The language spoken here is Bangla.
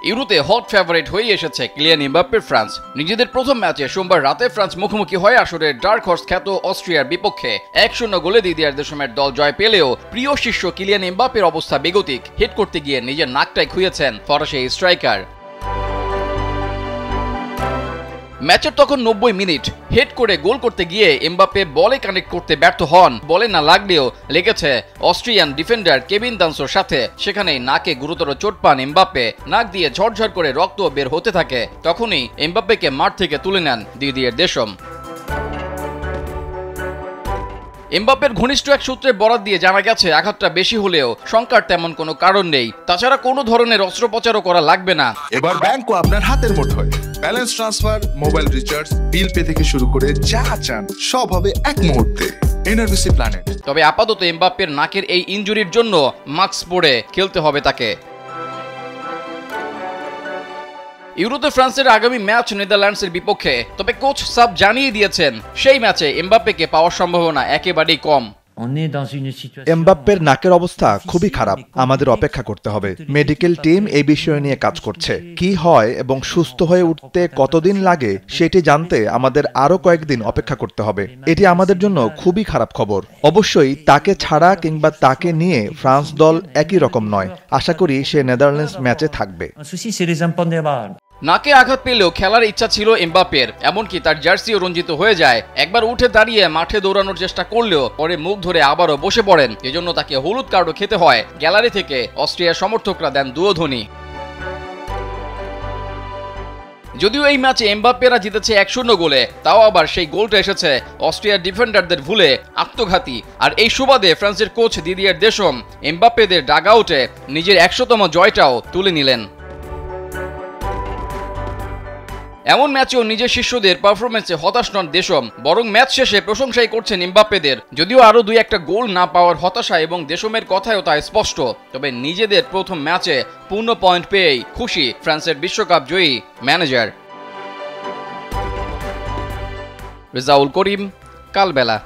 ইউরোতে হট ফেভারিট হয়ে এসেছে কিলিয়ান এমবাপ্পের ফ্রান্স। নিজেদের প্রথম ম্যাচে সোমবার রাতে ফ্রান্স মুখোমুখি হয় আসরের ডার্ক হর্স খ্যাত অস্ট্রিয়ার বিপক্ষে। 1-0 গোলে দিদিয়ার দেশমের দল জয় পেলেও প্রিয় শিষ্য কিলিয়ান এমবাপ্পের অবস্থা বেগতিক। হিট করতে গিয়ে নিজের নাকটাই খুইয়েছেন ফরাসি স্ট্রাইকার। ম্যাচের তখন 90 মিনিট। হেড করে গোল করতে গিয়ে এমবাপ্পে বলে কানেক্ট করতে ব্যর্থ হন। বলে না লাগলেও লেগেছে অস্ট্রিয়ান ডিফেন্ডার কেভিন দানসোর সাথে। সেখানেই নাকে গুরুতর চোট পান এমবাপ্পে। নাক দিয়ে ঝরঝর করে রক্ত বের হতে থাকে। তখনই এমবাপ্পেকে মাঠ থেকে তুলে নেন দিদিয়ার দেশম। এমবাপ্পের ঘনিষ্ঠ এক সূত্রের বরাত দিয়ে জানা গেছে আঘাতটা বেশি হলেও শঙ্কার তেমন কোনো কারণ নেই। তাছাড়া কোনো ধরনের অস্ত্রোপচারও করা লাগবে না। এবার ব্যাংকও আপনার হাতের মুঠোয়। Balance transfer, mobile recharge, bill pay থেকে শুরু করে যা চান সব হবে এক মুহূর্তে। NRBC planet. তবে আপাতত এমবাপ্পের নাকের এই ইনজুরির জন্য মাস্ক পরে খেলতে হবে তাকে। ইউরোতে ফ্রান্সের আগামী ম্যাচ নেদারল্যান্ডসের বিপক্ষে। তবে কোচ সাব জানিয়ে দিয়েছেন সেই ম্যাচে এমবাপ্পেকে পাওয়ার সম্ভাবনা একেবারেই কম। এমবাপ্পের নাকের অবস্থা খুবই খারাপ। আমাদের অপেক্ষা করতে হবে। মেডিকেল টিম এই বিষয় নিয়ে কাজ করছে। কি হয় এবং সুস্থ হয়ে উঠতে কতদিন লাগে সেটি জানতে আমাদের আরো কয়েকদিন অপেক্ষা করতে হবে। এটি আমাদের জন্য খুবই খারাপ খবর। অবশ্যই তাকে ছাড়া কিংবা তাকে নিয়ে ফ্রান্স দল একই রকম নয়। আশা করি সে নেদারল্যান্ডস ম্যাচে থাকবে। নাকে আঘাত পেলেও খেলার ইচ্ছা ছিল এমবাপ্পের। এমনকি তার জার্সিও রঞ্জিত হয়ে যায়। একবার উঠে দাঁড়িয়ে মাঠে দৌড়ানোর চেষ্টা করলেও পরে মুখ ধরে আবারও বসে পড়েন। এজন্য তাকে হলুদ কার্ডও খেতে হয়। গ্যালারি থেকে অস্ট্রিয়ার সমর্থকরা দেন দুয়োধ্বনি। যদিও এই ম্যাচে এমবাপ্পেরা জিতেছে 1-0 গোলে, তাও আবার সেই গোলটা এসেছে অস্ট্রিয়ার ডিফেন্ডারদের ভুলে, আত্মঘাতী। আর এই সুবাদে ফ্রান্সের কোচ দিদিয়ার দেশম এমবাপ্পেদের ডাগআউটে নিজের 100তম জয়টাও তুলে নিলেন। এমন ম্যাচেও নিজের শিষ্যদের পারফরমেন্সে হতাশ নন দেশম, বরং ম্যাচ শেষে প্রশংসাই করছেন এমবাপ্পেদের। যদিও আরো 2-1টা গোল না পাওয়ার হতাশা এবং দেশমের কথায়ও তা স্পষ্ট। তবে নিজেদের প্রথম ম্যাচে পূর্ণ পয়েন্ট পেয়েই খুশি ফ্রান্সের বিশ্বকাপ জয়ী ম্যানেজার। রেজাউল করিম, কালবেলা।